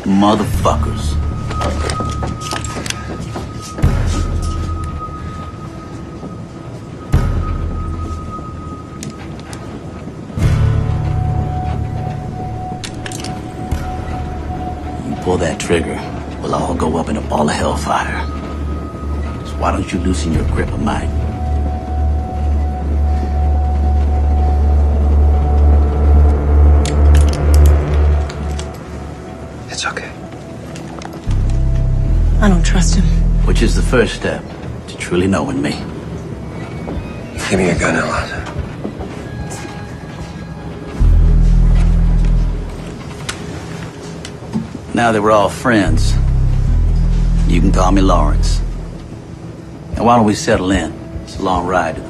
motherfuckers. You pull that trigger, we'll all go up in a ball of hellfire. So why don't you loosen your grip of mine? It's okay. I don't trust him. Which is the first step to truly knowing me. Give me your gun, Ella. Now that we're all friends, you can call me Lawrence. And why don't we settle in? It's a long ride to the